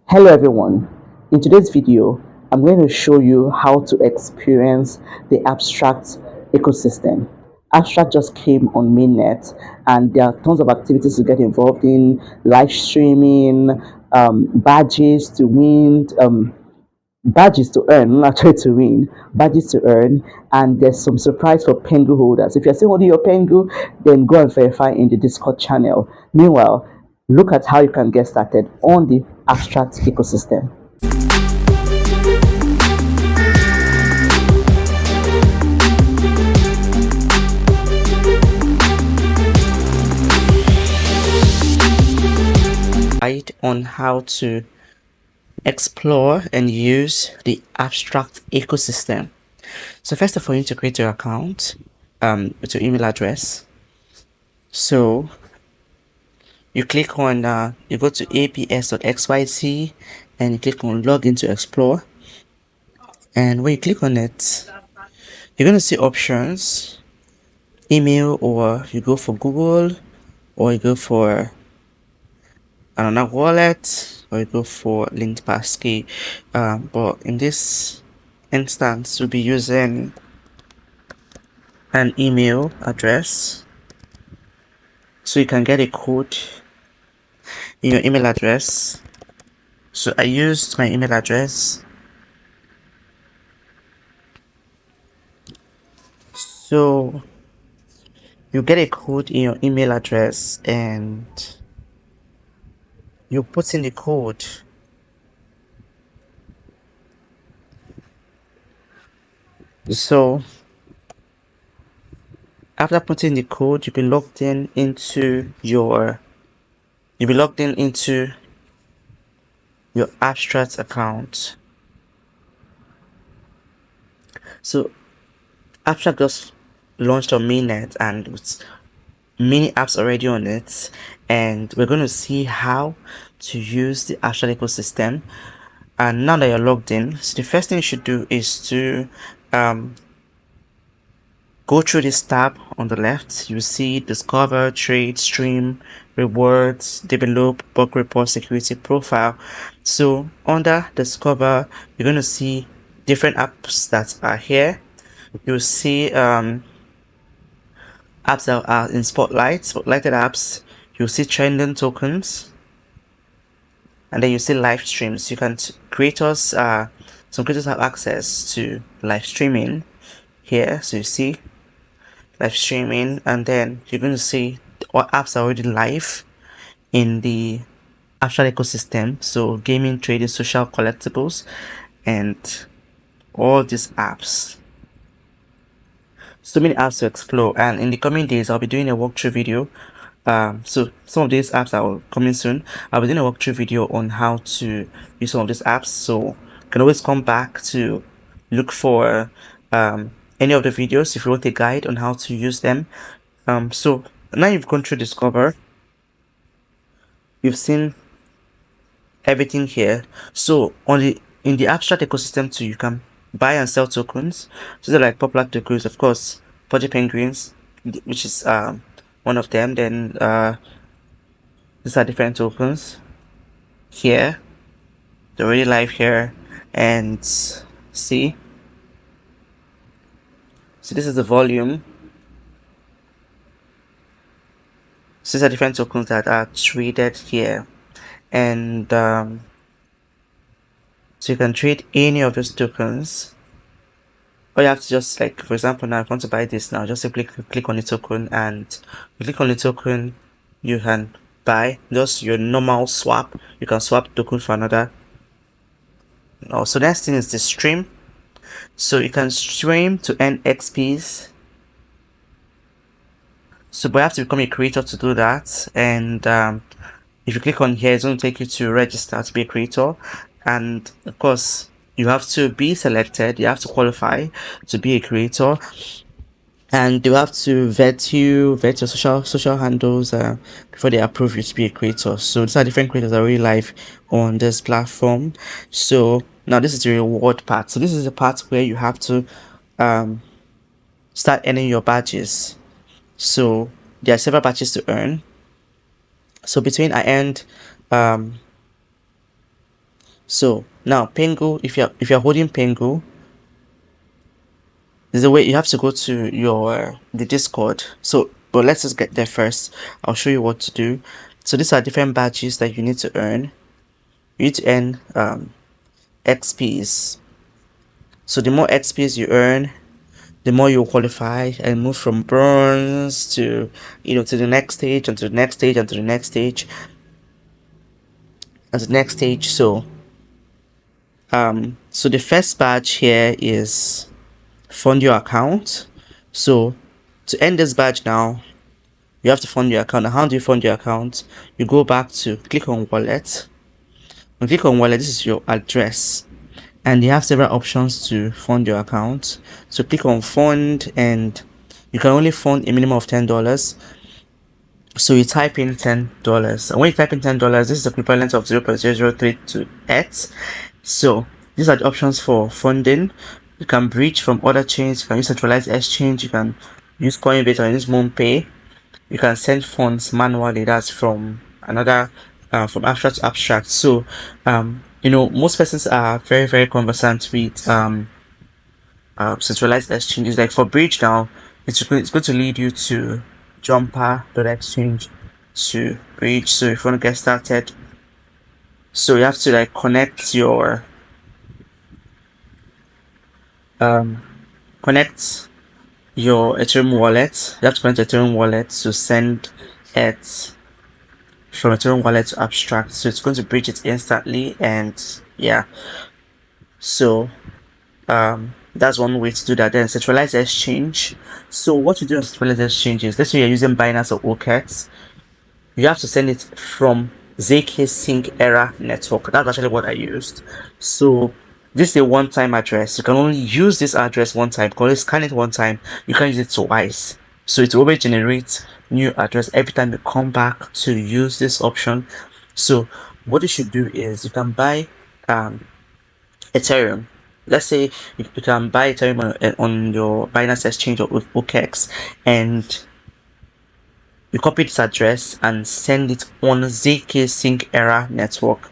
Hello everyone. In today's video, I'm going to show you how to experience the Abstract ecosystem. Abstract just came on mainnet and there are tons of activities to get involved in, live streaming, badges to win, badges to earn, not actually to win, badges to earn, and there's some surprise for Pengu holders. If you're still holding your Pengu, then go and verify in the Discord channel. Meanwhile, look at how you can get started on the Abstract ecosystem. Guide on how to explore and use the Abstract ecosystem. So first of all, you need to create your account with your email address. So you click on you go to aps.xyz and you click on login to explore, and when you click on it, you're going to see options: email, or you go for Google, or you go for another wallet, or you go for linked passkey. But in this instance, we'll be using an email address, so you can get a code in your email address. So I used my email address. So you get a code in your email address and you put in the code. So after putting the code, you'll be logged in into your Abstract account. So Abstract just launched on mainnet and with many apps already on it, and we're going to see how to use the Abstract ecosystem. And now that you're logged in, so the first thing you should do is to go through this tab on the left. You see discover, trade, stream, rewards, develop, bug report, security profile. So under discover, you're going to see different apps that are here. You'll see apps that are in spotlighted apps. You'll see trending tokens, and then you see live streams. You can creators some creators have access to live streaming here. So you see live streaming, and then you're going to see what apps are already live in the Abstract ecosystem. So gaming, trading, social, collectibles, and all these apps. So many apps to explore, and in the coming days I'll be doing a walkthrough video. So some of these apps are coming soon. I'll be doing a walkthrough video on how to use some of these apps, so you can always come back to look for any of the videos if you want a guide on how to use them. So now you've gone through discover, you've seen everything here. So in the Abstract ecosystem too, you can buy and sell tokens. So they're like popular tokens, of course, Pudgy Penguins, which is one of them. Then these are different tokens here. They're already live here, and see. So this is the volume. So these are different tokens that are traded here, and so you can trade any of those tokens. Or you have to just, like, for example, now if I want to buy this now, just simply click on the token, and you click on the token, you can buy just your normal swap. You can swap token for another. Also, next thing is the stream. So you can stream to earn XPs. So but you have to become a creator to do that, and if you click on here, it's going to take you to register to be a creator, and of course you have to be selected, you have to qualify to be a creator, and you have to vet your social handles before they approve you to be a creator. So these are different creators that are really live on this platform. So now this is the reward part. So this is the part where you have to start earning your badges. So there are several badges to earn. So between I earned So now Pengu, if you're holding Pengu, there's a way you have to go to your the Discord. So, but let's just get there first. I'll show you what to do. So these are different badges that you need to earn. You need to earn XPs. So the more XPs you earn, the more you qualify and move from bronze to to the next stage and to the next stage and to the next stage and the next stage. So the first badge here is fund your account. So to end this badge now, you have to fund your account. Now, how do you fund your account? You go back to click on wallet. When you click on wallet, this is your address, and you have several options to fund your account. So click on fund, and you can only fund a minimum of $10. So you type in $10, and when you type in $10, this is the equivalent of 0.003 ETH. So these are the options for funding. You can bridge from other chains, you can use centralized exchange, you can use Coinbase or use MoonPay. You can send funds manually, that's from another from abstract to abstract. So most persons are very, very conversant with centralized exchanges. Like for bridge now, it's going to lead you to jumper.exchange to bridge. So if you want to get started, so you have to like connect your Ethereum wallet. You have to connect your Ethereum wallet to send it from Ethereum wallet to abstract. So it's going to bridge it instantly, and yeah. So that's one way to do that. Then centralized exchange. So what you do on centralized exchange is, let's say you're using Binance or OKEx, you have to send it from ZK Sync Era network. That's actually what I used. So this is a one-time address. You can only use this address one time. You can only scan it one time. You can't use it twice. So it will always generate new address every time you come back to use this option. So what you should do is you can buy Ethereum. Let's say you can buy Ethereum on your Binance Exchange or OKEx, and you copy this address and send it on ZK Sync Era network.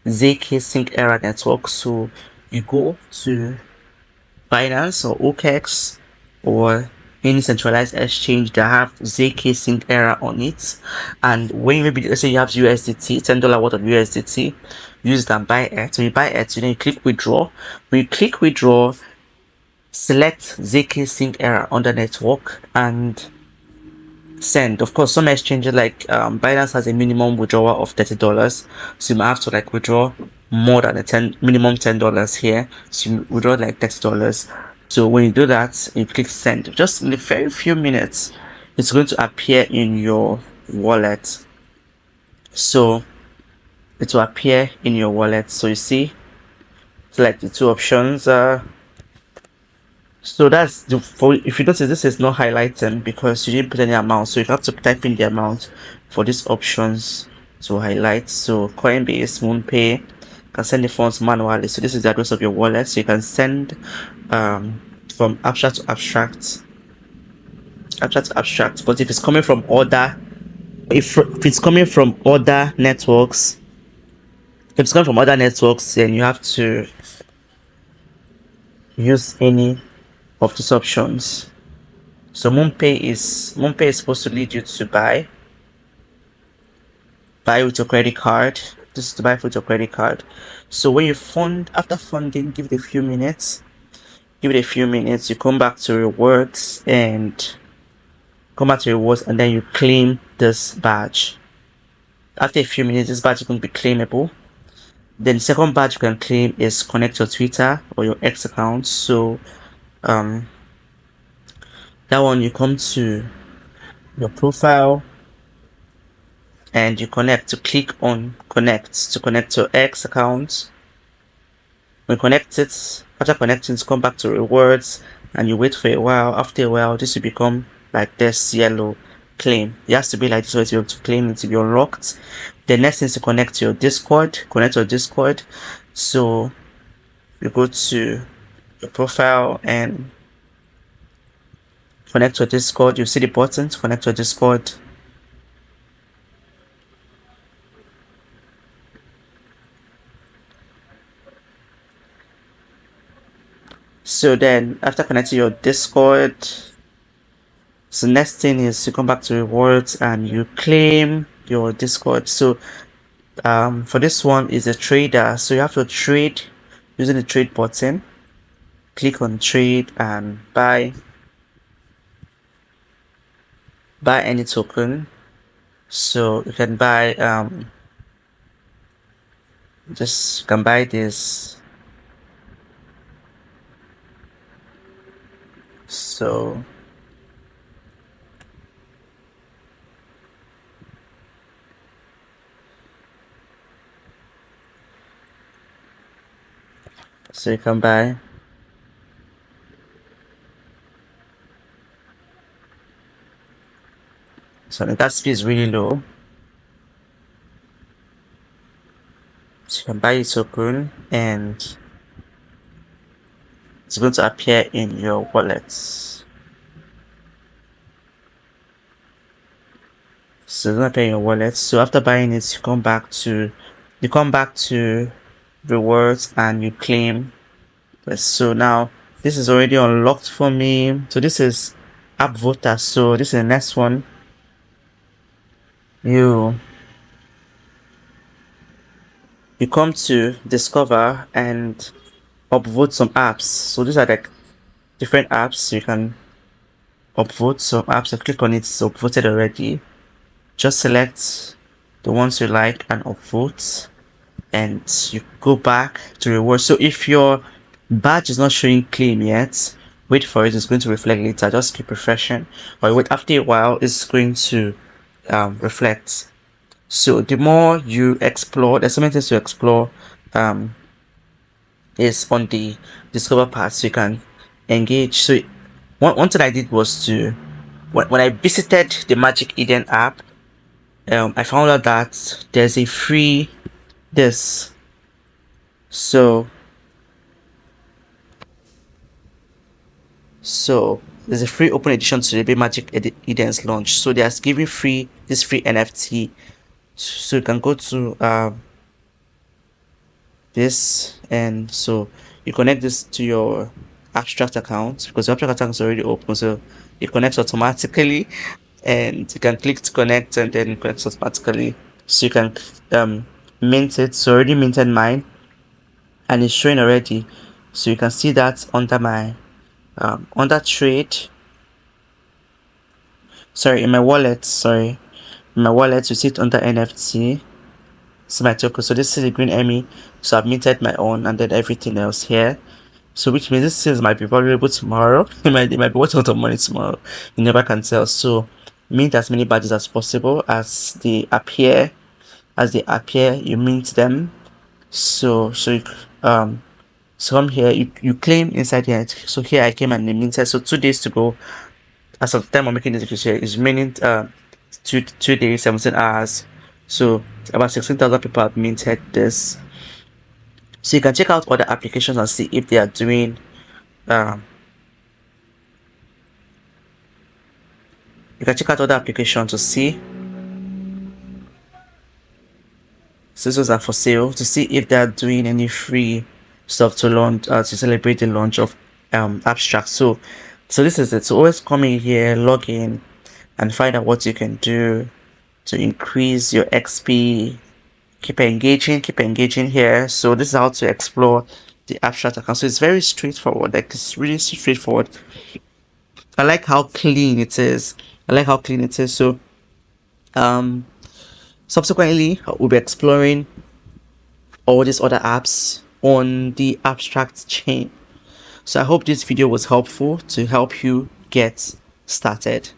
ZK Sync Era network. So you go to Binance or OKEx or any centralized exchange that have ZK Sync Era on it, and when maybe let's say you have USDT, $10 worth of USDT, use it and buy it. When you buy it, then you click withdraw. When you click withdraw, select ZK Sync Era on the network and send. Of course, some exchanges like Binance has a minimum withdrawal of $30, so you might have to like withdraw more than the minimum $10 here. So you withdraw like $30. So when you do that, you click send. Just in a very few minutes, it's going to appear in your wallet. So it will appear in your wallet. So you see, select the two options. So that's if you notice, this is not highlighting because you didn't put any amount, so you have to type in the amount for these options to highlight. So Coinbase, MoonPay can send the funds manually. So this is the address of your wallet, so you can send from abstract to abstract, but if it's coming from other networks, then you have to use any of these options. So MoonPay is supposed to lead you to buy with your credit card. This is to buy with your credit card. So when you after funding, give it a few minutes. You come back to rewards and then you claim this badge. After a few minutes, this badge is going to be claimable. Then the second badge you can claim is connect your Twitter or your X account. So that one, you come to your profile and you click on connect to connect your X account. When connect it, after connecting, come back to rewards and you wait for a while. After a while, this will become like this yellow claim. It has to be like this way to be able to claim it to be unlocked. The next thing is to connect your Discord. So you go to your profile and connect your Discord. You see the button to connect your Discord. So then after connecting your Discord, so next thing is you come back to rewards and you claim your Discord. So for this one is a trader, so you have to trade using the trade button. Click on trade and buy any token. So you can buy just you can buy this. So you can buy. So the gas fee is really low. So you can buy a token and it's going to appear in your wallets. So it's going to appear in your wallet. So after buying it, you come back to rewards and you claim. So now this is already unlocked for me. So this is app voter. So this is the next one. You come to discover and upvote some apps. So these are like different apps. You can upvote some apps. You click on it, it's upvoted already. Just select the ones you like and upvote, and you go back to rewards. So if your badge is not showing claim yet, wait for it. It's going to reflect later. Just keep refreshing, or wait, after a while it's going to reflect. So the more you explore, there's so many things to explore. Is on the discover part, so you can engage. So one thing I did was to when I visited the Magic Eden app, I found out that there's a free this. So there's a free open edition to the Magic Eden's launch. So they're giving this free NFT. So you can go to this, and so you connect this to your abstract account because your abstract account is already open, so it connects automatically, and you can click to connect and then it connects automatically. So you can mint it. So I already minted mine and it's showing already, so you can see that under my under trade, in my wallet, you see it under NFT. So my token, so this is the green Emmy, so I've minted my own and then everything else here. So which means this sales might be valuable tomorrow. It might be worth a lot of money tomorrow. You never can tell. So mint as many badges as possible as they appear. You mint them. So you come here, you claim inside here. So here I came and minted. So 2 days to go. As of the time I'm making this video, is remaining 2 days, 17 hours. So about 16,000 people have minted this. So you can check out other applications and see if they are doing you can check out other applications to see. So those are for sale, to see if they are doing any free stuff to launch to celebrate the launch of abstract. So this is it. So always come in here, log in and find out what you can do to increase your XP. Keep engaging here. So this is how to explore the abstract account. So it's very straightforward, like it's really straightforward. I like how clean it is. So subsequently we'll be exploring all these other apps on the abstract chain. So I hope this video was helpful to help you get started.